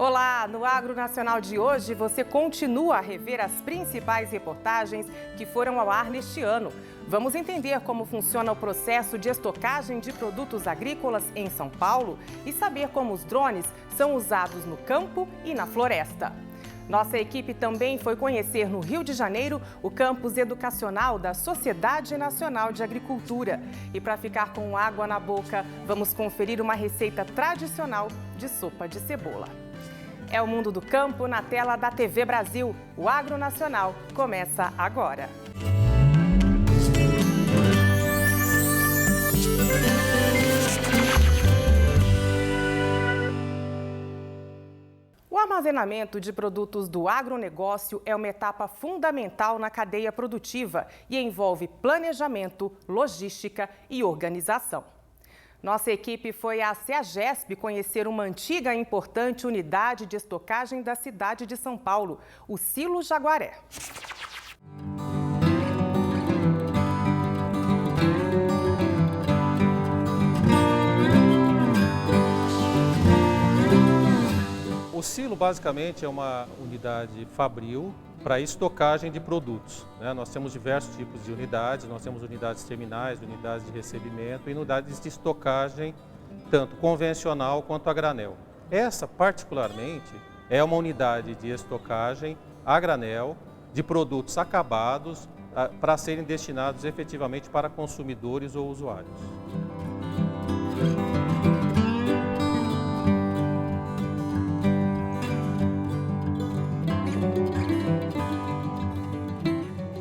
Olá, no Agro Nacional de hoje você continua a rever as principais reportagens que foram ao ar neste ano. Vamos entender como funciona o processo de estocagem de produtos agrícolas em São Paulo e saber como os drones são usados no campo e na floresta. Nossa equipe também foi conhecer no Rio de Janeiro o campus educacional da Sociedade Nacional de Agricultura. E para ficar com água na boca, vamos conferir uma receita tradicional de sopa de cebola. É o Mundo do Campo na tela da TV Brasil. O Agro Nacional começa agora. O armazenamento de produtos do agronegócio é uma etapa fundamental na cadeia produtiva e envolve planejamento, logística e organização. Nossa equipe foi à CEAGESP conhecer uma antiga e importante unidade de estocagem da cidade de São Paulo, o Silo Jaguaré. O silo basicamente é uma unidade fabril para estocagem de produtos. Nós temos diversos tipos de unidades, nós temos unidades terminais, unidades de recebimento e unidades de estocagem, tanto convencional quanto a granel. Essa, particularmente, é uma unidade de estocagem a granel de produtos acabados para serem destinados efetivamente para consumidores ou usuários.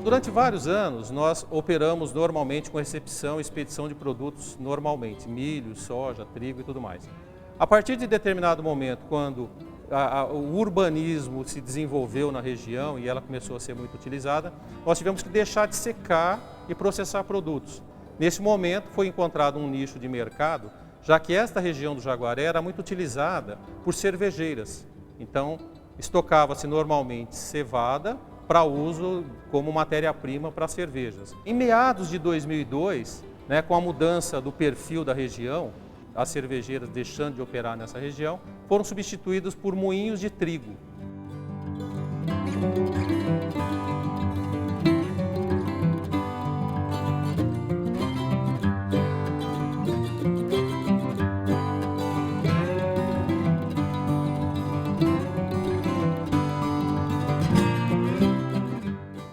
Durante vários anos, nós operamos normalmente com recepção e expedição de produtos normalmente, milho, soja, trigo e tudo mais. A partir de determinado momento, quando o urbanismo se desenvolveu na região e ela começou a ser muito utilizada, nós tivemos que deixar de secar e processar produtos. Nesse momento, foi encontrado um nicho de mercado, já que esta região do Jaguaré era muito utilizada por cervejeiras. Então, estocava-se normalmente cevada, para uso como matéria-prima para cervejas. Em meados de 2002, com a mudança do perfil da região, as cervejeiras deixando de operar nessa região, foram substituídas por moinhos de trigo.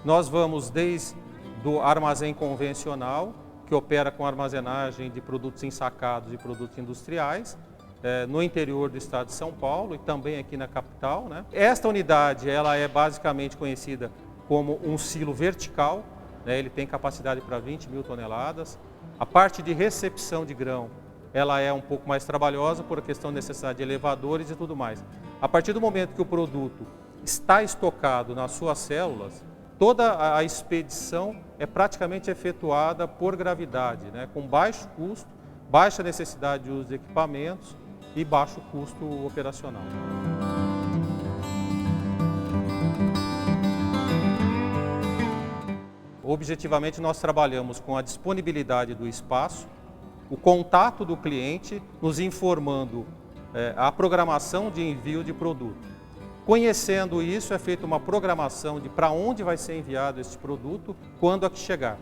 Nós vamos desde o armazém convencional, que opera com armazenagem de produtos ensacados e produtos industriais, no interior do estado de São Paulo e também aqui na capital. Esta unidade ela é basicamente conhecida como um silo vertical, ele tem capacidade para 20 mil toneladas. A parte de recepção de grão ela é um pouco mais trabalhosa por questão de necessidade de elevadores e tudo mais. A partir do momento que o produto está estocado nas suas células, toda a expedição é praticamente efetuada por gravidade, com baixo custo, baixa necessidade de uso de equipamentos e baixo custo operacional. Objetivamente, nós trabalhamos com a disponibilidade do espaço, o contato do cliente, nos informando a programação de envio de produto. Conhecendo isso, é feita uma programação de para onde vai ser enviado esse produto, quando aqui chegar.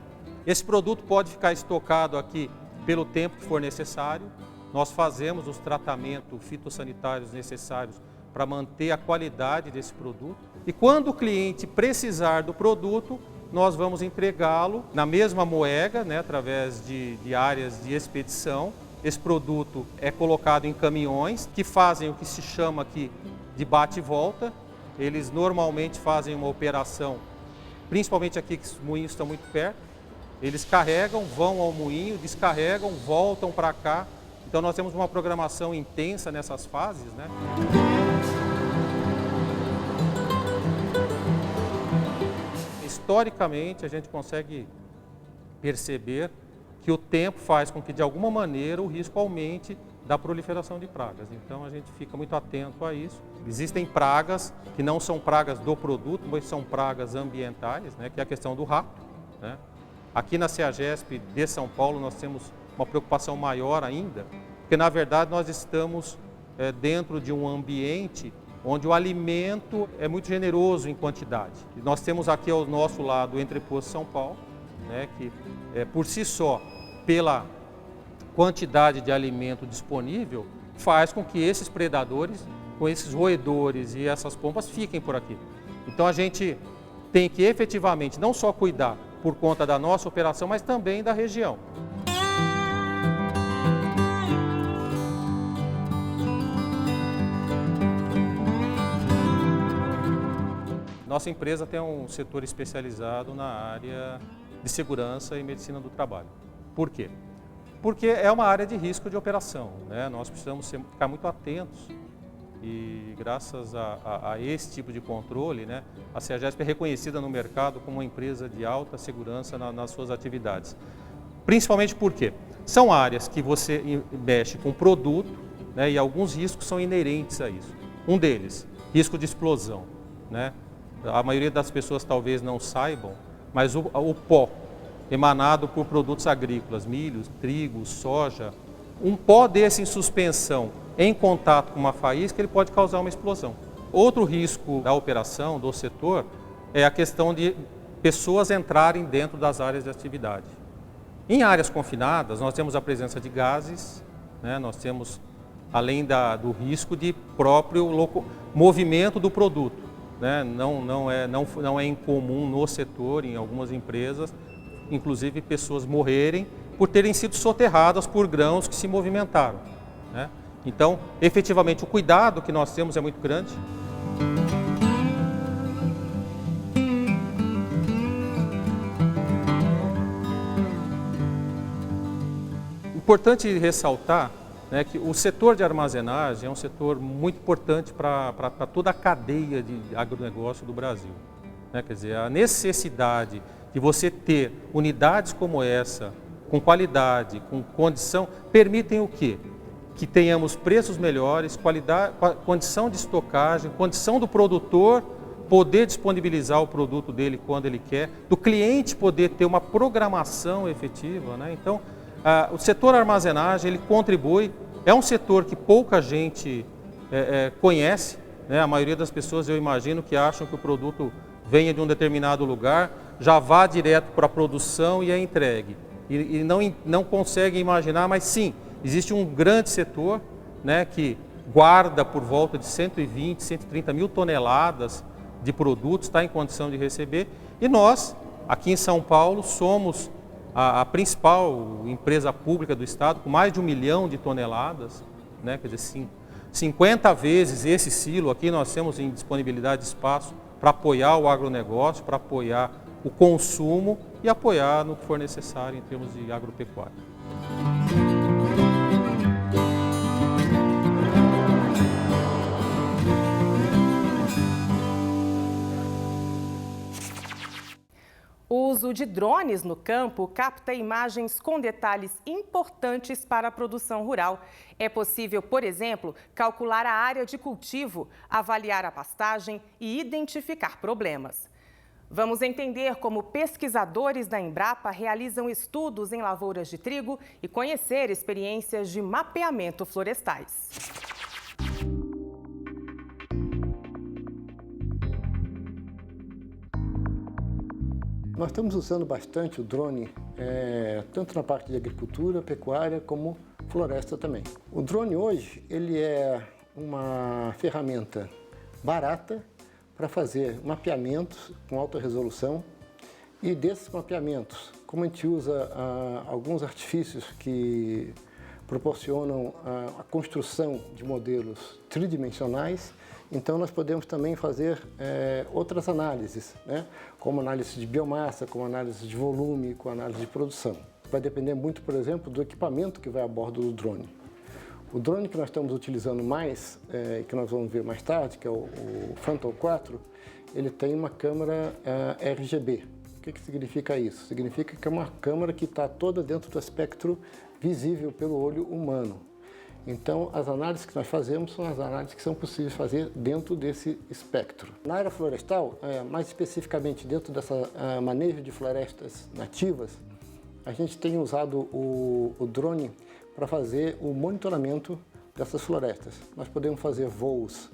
Esse produto pode ficar estocado aqui pelo tempo que for necessário. Nós fazemos os tratamentos fitossanitários necessários para manter a qualidade desse produto. E quando o cliente precisar do produto, nós vamos entregá-lo na mesma moega, através de áreas de expedição. Esse produto é colocado em caminhões que fazem o que se chama aqui de bate e volta. Eles normalmente fazem uma operação, principalmente aqui que os moinhos estão muito perto. Eles carregam, vão ao moinho, descarregam, voltam para cá. Então nós temos uma programação intensa nessas fases. Historicamente a gente consegue perceber que o tempo faz com que de alguma maneira o risco aumente da proliferação de pragas. Então a gente fica muito atento a isso. Existem pragas que não são pragas do produto, mas são pragas ambientais, que é a questão do rato. Aqui na CEAGESP de São Paulo nós temos uma preocupação maior ainda, porque na verdade nós estamos dentro de um ambiente onde o alimento é muito generoso em quantidade. E nós temos aqui ao nosso lado o Entreposto São Paulo, né, que por si só, pela quantidade de alimento disponível, faz com que esses predadores, com esses roedores e essas pompas fiquem por aqui. Então a gente tem que efetivamente não só cuidar por conta da nossa operação, mas também da região. Nossa empresa tem um setor especializado na área de segurança e medicina do trabalho. Por quê? Porque é uma área de risco de operação, né? Nós precisamos ficar muito atentos e graças a esse tipo de controle, né, a CEAGESP é reconhecida no mercado como uma empresa de alta segurança nas suas atividades. Principalmente porque são áreas que você mexe com produto, né, e alguns riscos são inerentes a isso. Um deles, risco de explosão, né? A maioria das pessoas talvez não saibam, mas o pó emanado por produtos agrícolas, milho, trigo, soja, um pó desse em suspensão em contato com uma faísca, ele pode causar uma explosão. Outro risco da operação, do setor, é a questão de pessoas entrarem dentro das áreas de atividade. Em áreas confinadas, nós temos a presença de gases, né? Nós temos, além do risco de próprio movimento do produto, né? Não é incomum no setor, em algumas empresas, inclusive pessoas morrerem por terem sido soterradas por grãos que se movimentaram, né? Então, efetivamente, o cuidado que nós temos é muito grande. Importante ressaltar, né, que o setor de armazenagem é um setor muito importante para toda a cadeia de agronegócio do Brasil, né? Quer dizer, a necessidade de você ter unidades como essa, com qualidade, com condição, permitem o quê? Que tenhamos preços melhores, qualidade, condição de estocagem, condição do produtor poder disponibilizar o produto dele quando ele quer, do cliente poder ter uma programação efetiva, né? Então, o setor armazenagem, ele contribui, é um setor que pouca gente conhece, né? A maioria das pessoas, eu imagino, que acham que o produto venha de um determinado lugar, já vá direto para a produção e é entregue. E não conseguem imaginar, mas sim, existe um grande setor, né, que guarda por volta de 120, 130 mil toneladas de produtos, está em condição de receber. E nós, aqui em São Paulo, somos a principal empresa pública do estado, com mais de 1 milhão de toneladas, né, quer dizer, 50 vezes esse silo aqui nós temos em disponibilidade de espaço para apoiar o agronegócio, para apoiar o consumo e apoiar no que for necessário em termos de agropecuária. O uso de drones no campo capta imagens com detalhes importantes para a produção rural. É possível, por exemplo, calcular a área de cultivo, avaliar a pastagem e identificar problemas. Vamos entender como pesquisadores da Embrapa realizam estudos em lavouras de trigo e conhecer experiências de mapeamento florestais. Nós estamos usando bastante o drone, tanto na parte de agricultura, pecuária, como floresta também. O drone hoje, ele é uma ferramenta barata para fazer mapeamentos com alta resolução, e desses mapeamentos, como a gente usa alguns artifícios que proporcionam a construção de modelos tridimensionais, então nós podemos também fazer outras análises, né? Como análise de biomassa, como análise de volume, com análise de produção. Vai depender muito, por exemplo, do equipamento que vai a bordo do drone. O drone que nós estamos utilizando mais, que nós vamos ver mais tarde, que é o Phantom 4, ele tem uma câmera RGB. O que significa isso? Significa que é uma câmera que está toda dentro do espectro visível pelo olho humano. Então, as análises que nós fazemos são as análises que são possíveis fazer dentro desse espectro. Na área florestal, mais especificamente dentro dessa manejo de florestas nativas, a gente tem usado o drone para fazer o monitoramento dessas florestas. Nós podemos fazer voos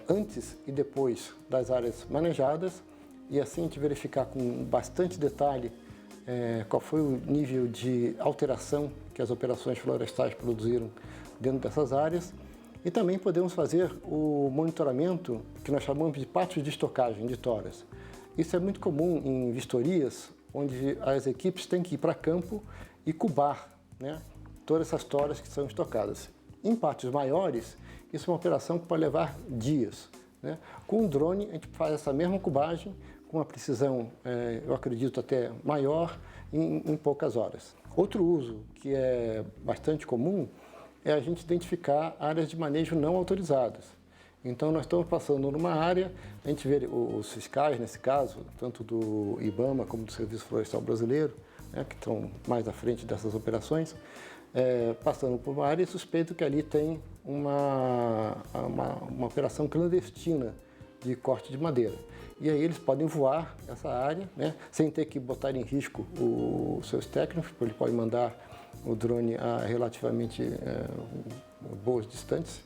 antes e depois das áreas manejadas, e assim a gente verificar com bastante detalhe qual foi o nível de alteração que as operações florestais produziram dentro dessas áreas. E também podemos fazer o monitoramento que nós chamamos de pátios de estocagem de toras. Isso é muito comum em vistorias, onde as equipes têm que ir para campo e cubar, né, todas essas toras que são estocadas. Em pátios maiores, isso é uma operação que pode levar dias, né? Com o drone, a gente faz essa mesma cubagem com uma precisão, eu acredito, até maior, em poucas horas. Outro uso que é bastante comum é a gente identificar áreas de manejo não autorizadas. Então, nós estamos passando numa área, a gente vê os fiscais, nesse caso, tanto do IBAMA como do Serviço Florestal Brasileiro, né, que estão mais à frente dessas operações, passando por uma área e suspeito que ali tem uma operação clandestina de corte de madeira. E aí eles podem voar essa área, né, sem ter que botar em risco os seus técnicos, porque eles podem mandar o drone a relativamente boas distâncias,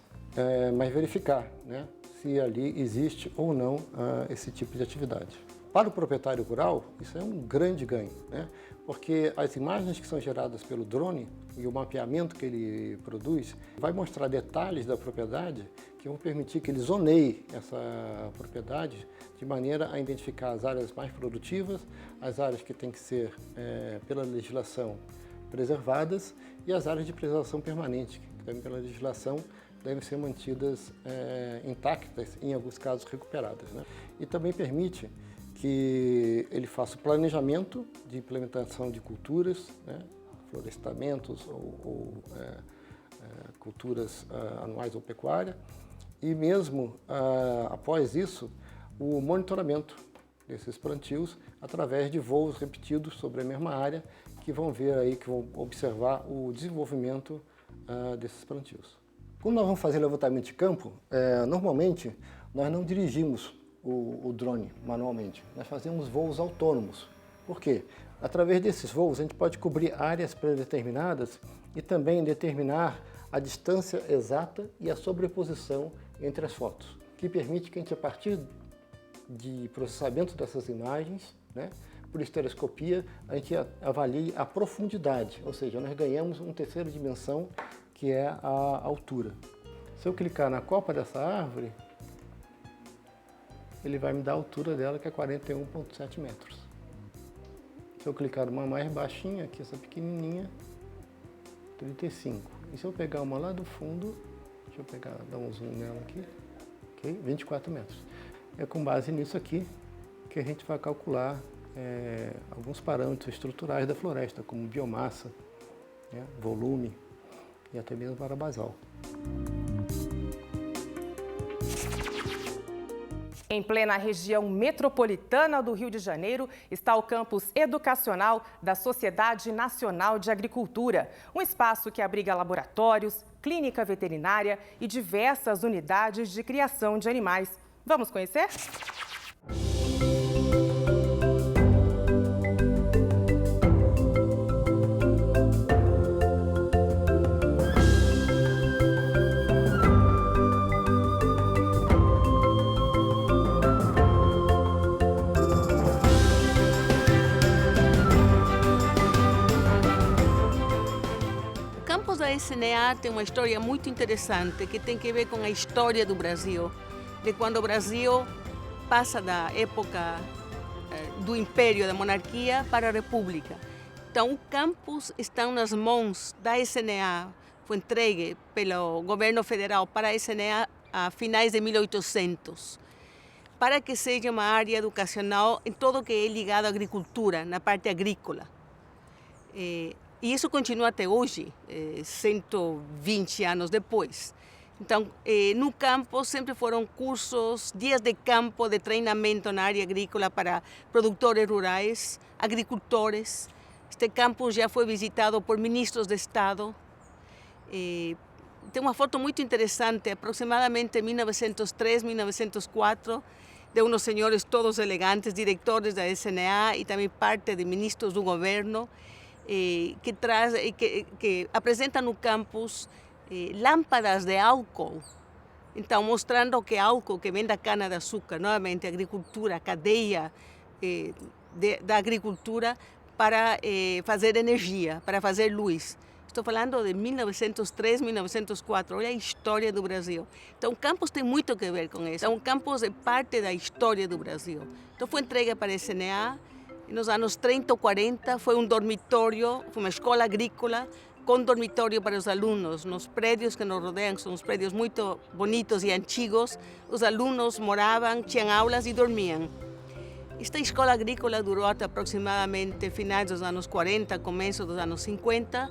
mas verificar, né, se ali existe ou não esse tipo de atividade. Para o proprietário rural, isso é um grande ganho, né, porque as imagens que são geradas pelo drone e o mapeamento que ele produz vai mostrar detalhes da propriedade que vão permitir que ele zoneie essa propriedade de maneira a identificar as áreas mais produtivas, as áreas que têm que ser, pela legislação, preservadas e as áreas de preservação permanente, que também pela legislação devem ser mantidas intactas, em alguns casos recuperadas, né? E também permite que ele faça o planejamento de implementação de culturas, né? Florestamentos ou culturas anuais ou pecuária, e mesmo após isso, o monitoramento desses plantios através de voos repetidos sobre a mesma área que vão ver aí, que vão observar o desenvolvimento desses plantios. Quando nós vamos fazer levantamento de campo, normalmente nós não dirigimos o drone manualmente, nós fazemos voos autônomos. Por quê? Através desses voos a gente pode cobrir áreas predeterminadas e também determinar a distância exata e a sobreposição entre as fotos, que permite que a gente, a partir de processamento dessas imagens, né, por estereoscopia, a gente avalie a profundidade, ou seja, nós ganhamos uma terceira dimensão, que é a altura. Se eu clicar na copa dessa árvore, ele vai me dar a altura dela, que é 41,7 metros. Se eu clicar numa mais baixinha, aqui essa pequenininha, 35. E se eu pegar uma lá do fundo, deixa eu dar um zoom nela aqui, ok? 24 metros. É com base nisso aqui que a gente vai calcular alguns parâmetros estruturais da floresta, como biomassa, né, volume e até mesmo vara basal. Em plena região metropolitana do Rio de Janeiro está o campus educacional da Sociedade Nacional de Agricultura, um espaço que abriga laboratórios, clínica veterinária e diversas unidades de criação de animais. Vamos conhecer? A SNA tem uma história muito interessante que tem que ver com a história do Brasil, de quando o Brasil passa da época do Império, da monarquia, para a República. Então, o campus está nas mãos da SNA, foi entregue pelo governo federal para a SNA a finais de 1800, para que seja uma área educacional em tudo que é ligado à agricultura, na parte agrícola. E isso continua até hoje, 120 anos depois. Então, no campo sempre foram cursos, dias de campo, de treinamento na área agrícola para produtores rurais, agricultores. Este campus já foi visitado por ministros de Estado. Tem uma foto muito interessante, aproximadamente em 1903, 1904, de uns senhores todos elegantes, diretores da SNA e também parte de ministros do governo, que apresentam no campus lâmpadas de álcool Então, mostrando que algo que vem da cana-de-açúcar, novamente, a agricultura, a cadeia da agricultura para fazer energia, para fazer luz. Estou falando de 1903, 1904, olha a história do Brasil. Então, o campus tem muito a ver com isso. Então, o campus é parte da história do Brasil. Então, foi entregue para a SNA nos anos 30 ou 40, foi um dormitório, foi uma escola agrícola, com dormitório para os alunos. Nos prédios que nos rodeiam, são uns prédios muito bonitos e antigos, os alunos moravam, tinham aulas e dormiam. Esta escola agrícola durou até aproximadamente finais dos anos 40, começo dos anos 50,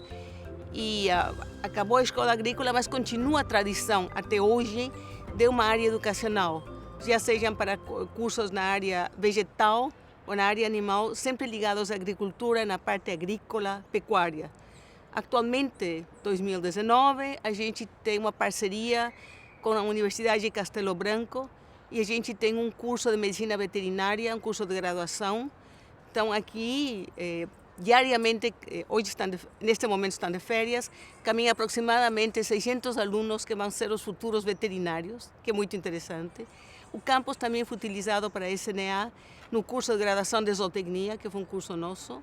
e acabou a escola agrícola, mas continua a tradição até hoje de uma área educacional, já sejam para cursos na área vegetal ou na área animal, sempre ligados à agricultura, na parte agrícola, pecuária. Atualmente, 2019, a gente tem uma parceria com a Universidade de Castelo Branco e a gente tem um curso de medicina veterinária, um curso de graduação. Então, aqui, diariamente, hoje neste momento estão de férias, caminham aproximadamente 600 alunos que vão ser os futuros veterinários, que é muito interessante. O campus também foi utilizado para a SNA no curso de graduação de zootecnia, que foi um curso nosso.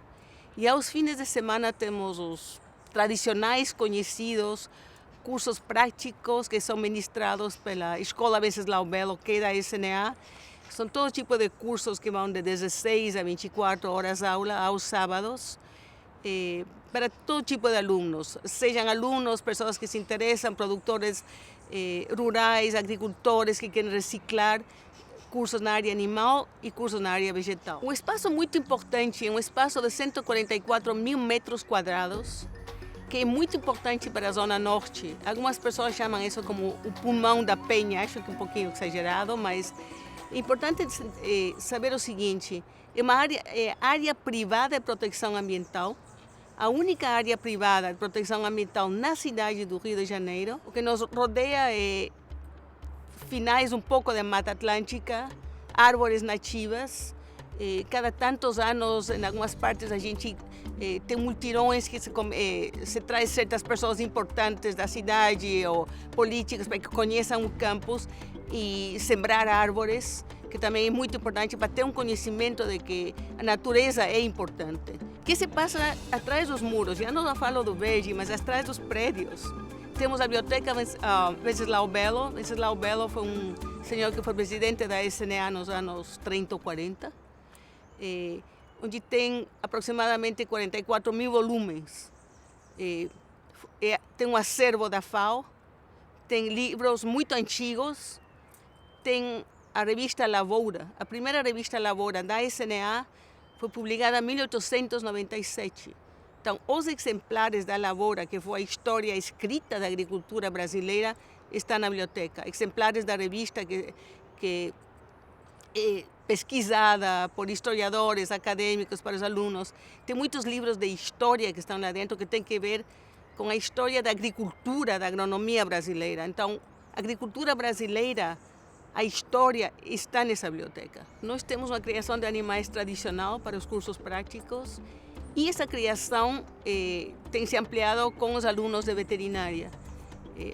E aos fins de semana temos os tradicionais conhecidos cursos práticos que são ministrados pela Escola Venceslau Belo, que é da SNA. São todo tipo de cursos que vão de 16 a 24 horas aula aos sábados, para todo tipo de alunos, sejam alunos, pessoas que se interessam, produtores rurais, agricultores que querem reciclar, cursos na área animal e cursos na área vegetal. Um espaço muito importante, um espaço de 144 mil metros quadrados, que é muito importante para a Zona Norte. Algumas pessoas chamam isso como o pulmão da Penha, acho que é um pouquinho exagerado, mas é importante saber o seguinte, é uma área privada de proteção ambiental, a única área privada de proteção ambiental na cidade do Rio de Janeiro. O que nos rodeia é finais um pouco da Mata Atlântica, árvores nativas. Cada tantos anos, em algumas partes, a gente tem multirões que se traz certas pessoas importantes da cidade ou políticas para que conheçam o campus e sembrar árvores, que também é muito importante para ter um conhecimento de que a natureza é importante. O que se passa atrás dos muros? Já não falo do verde, mas atrás dos prédios. Temos a biblioteca Venceslau Belo. Venceslau Belo foi um senhor que foi presidente da SNA nos anos 30 ou 40, onde tem aproximadamente 44 mil volumes. Tem um acervo da FAO, tem livros muito antigos, tem a revista Lavoura. A primeira revista Lavoura da SNA foi publicada em 1897. Então, os exemplares da Lavoura, que foi a história escrita da agricultura brasileira, estão na biblioteca. Exemplares da revista que é pesquisada por historiadores, acadêmicos, para os alunos. Tem muitos livros de história que estão lá dentro que têm que ver com a história da agricultura, da agronomia brasileira. Então, a agricultura brasileira, a história está nessa biblioteca. Nós temos uma criação de animais tradicional para os cursos práticos e essa criação tem se ampliado com os alunos de veterinária.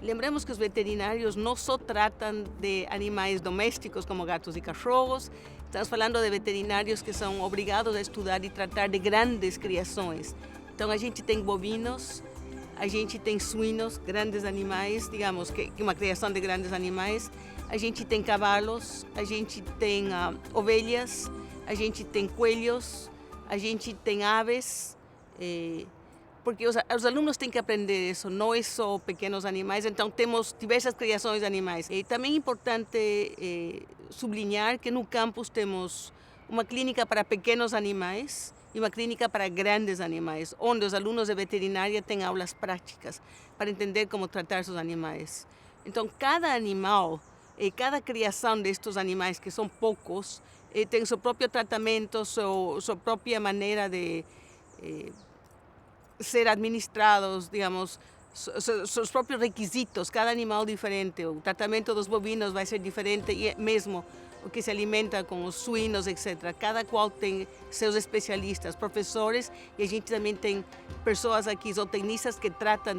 Lembremos que os veterinários não só tratam de animais domésticos como gatos e cachorros, estamos falando de veterinários que são obrigados a estudar e tratar de grandes criações. Então a gente tem bovinos, a gente tem suínos, grandes animais, digamos que uma criação de grandes animais, a gente tem cavalos, a gente tem ovelhas, a gente tem coelhos, a gente tem aves, porque os alunos têm que aprender isso, não é só pequenos animais, então temos diversas criações de animais. E também é importante sublinhar que no campus temos uma clínica para pequenos animais e uma clínica para grandes animais, onde os alunos de veterinária têm aulas práticas para entender como tratar seus animais. Então, cada animal e cada criação destes animais, que são poucos, tem seu próprio tratamento, sua própria maneira de ser administrados, digamos, seus próprios requisitos, cada animal diferente. O tratamento dos bovinos vai ser diferente, e mesmo o que se alimenta com os suínos, etc. Cada qual tem seus especialistas, professores, e a gente também tem pessoas aqui, zootecnistas, que tratam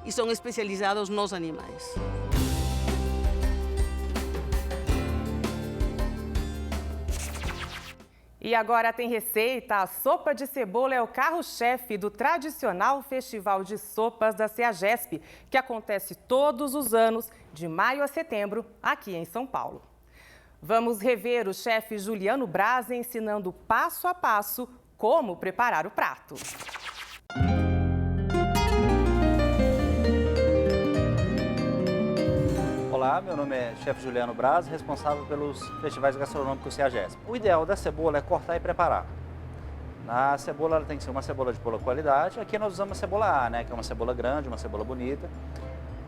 e são especializados nos animais. E agora tem receita. A sopa de cebola é o carro-chefe do tradicional Festival de Sopas da CEAGESP, que acontece todos os anos, de maio a setembro, aqui em São Paulo. Vamos rever o chefe Juliano Braz ensinando passo a passo como preparar o prato. Olá, meu nome é chefe Juliano Braz, responsável pelos festivais gastronômicos CEAGESP. O ideal da cebola é cortar e preparar. A cebola ela tem que ser uma cebola de boa qualidade. Aqui nós usamos a cebola A, né, que é uma cebola grande, uma cebola bonita.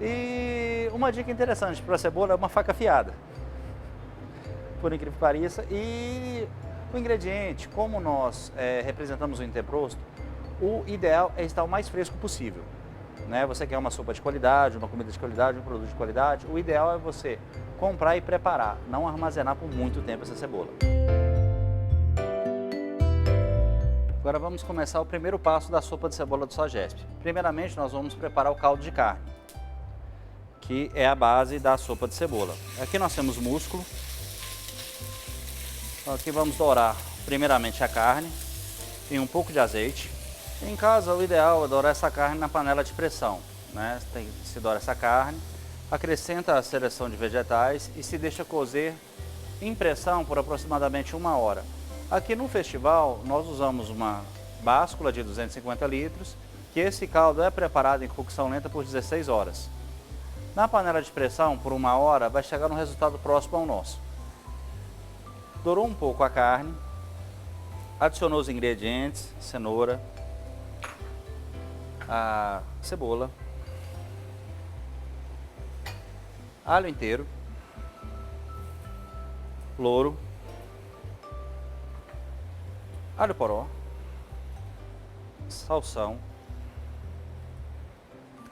E uma dica interessante para a cebola é uma faca afiada, por incrível que pareça. E o ingrediente, como nós representamos o Interprosto, o ideal é estar o mais fresco possível. Né? Você quer uma sopa de qualidade, uma comida de qualidade, um produto de qualidade, o ideal é você comprar e preparar, não armazenar por muito tempo essa cebola. Agora vamos começar o primeiro passo da sopa de cebola do CEAGESP. Primeiramente nós vamos preparar o caldo de carne, que é a base da sopa de cebola. Aqui nós temos músculo. Então aqui vamos dourar primeiramente a carne em um pouco de azeite. Em casa, o ideal é dourar essa carne na panela de pressão, né? Se doura essa carne, acrescenta a seleção de vegetais e se deixa cozer em pressão por aproximadamente 1 hora. Aqui no festival, nós usamos uma báscula de 250 litros, que esse caldo é preparado em cocção lenta por 16 horas. Na panela de pressão, por 1 hora, vai chegar no resultado próximo ao nosso. Dourou um pouco a carne, adicionou os ingredientes, cenoura, a cebola, alho inteiro, louro, alho poró, salsão,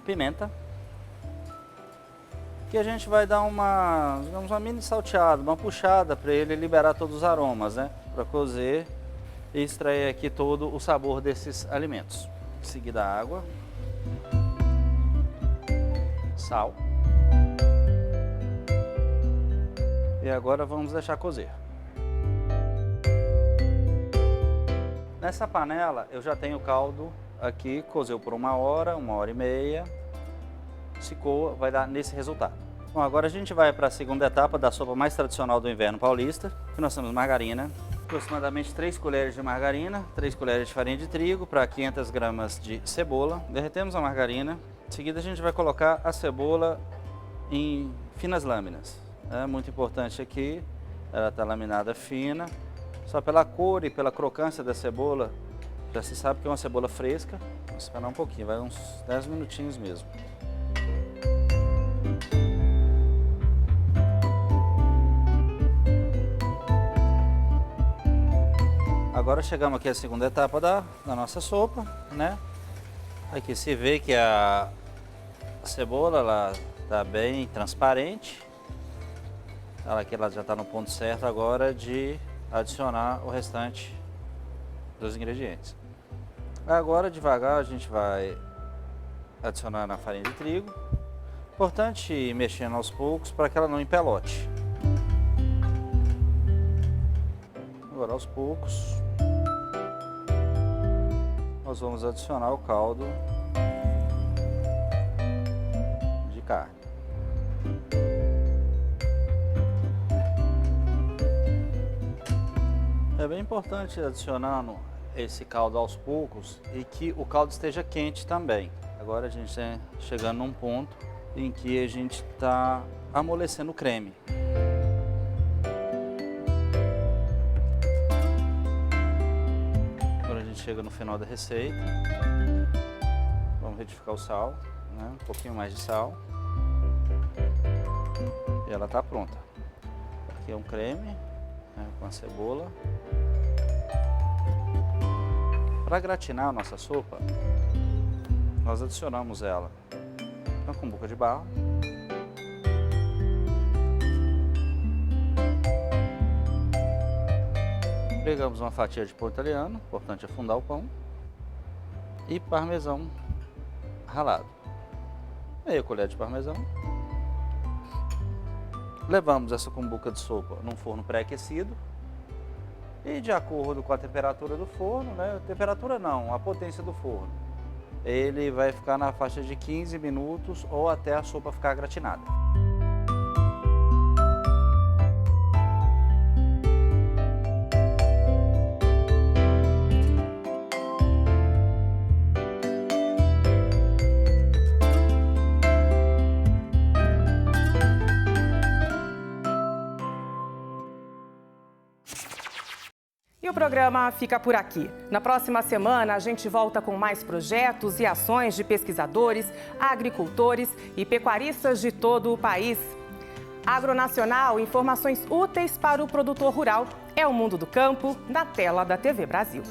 pimenta, que a gente vai dar uma mini salteada, uma puxada para ele liberar todos os aromas, né? Para cozer e extrair aqui todo o sabor desses alimentos. Em seguida, água, sal e agora vamos deixar cozer. Nessa panela eu já tenho o caldo aqui, cozeu por 1 hora, 1h30, se coa, vai dar nesse resultado. Bom, agora a gente vai para a segunda etapa da sopa mais tradicional do inverno paulista, que nós temos margarina. Aproximadamente 3 colheres de margarina, 3 colheres de farinha de trigo para 500 gramas de cebola. Derretemos a margarina. Em seguida a gente vai colocar a cebola em finas lâminas. É muito importante aqui, ela está laminada fina. Só pela cor e pela crocância da cebola, já se sabe que é uma cebola fresca. Vamos esperar um pouquinho, vai uns 10 minutinhos mesmo. Agora chegamos aqui à segunda etapa da nossa sopa, né? Aqui se vê que a cebola ela está bem transparente. Aqui ela já está no ponto certo agora de adicionar o restante dos ingredientes. Agora devagar a gente vai adicionar a farinha de trigo. Importante ir mexendo aos poucos para que ela não empelote. Agora aos poucos nós vamos adicionar o caldo de carne. É bem importante adicionando esse caldo aos poucos e que o caldo esteja quente também. Agora a gente está chegando num ponto em que a gente está amolecendo o creme. Chega no final da receita, vamos retificar o sal, né? Um pouquinho mais de sal e ela está pronta. Aqui é um creme, né, com a cebola. Para gratinar a nossa sopa, nós adicionamos ela uma cumbuca de barro, pegamos uma fatia de pão italiano, importante afundar o pão, e parmesão ralado. Meia colher de parmesão. Levamos essa cumbuca de sopa num forno pré-aquecido E de acordo com a temperatura do forno, né? Temperatura não, a potência do forno. Ele vai ficar na faixa de 15 minutos ou até a sopa ficar gratinada. E o programa fica por aqui. Na próxima semana, a gente volta com mais projetos e ações de pesquisadores, agricultores e pecuaristas de todo o país. Agronacional, informações úteis para o produtor rural. É o Mundo do Campo, na tela da TV Brasil.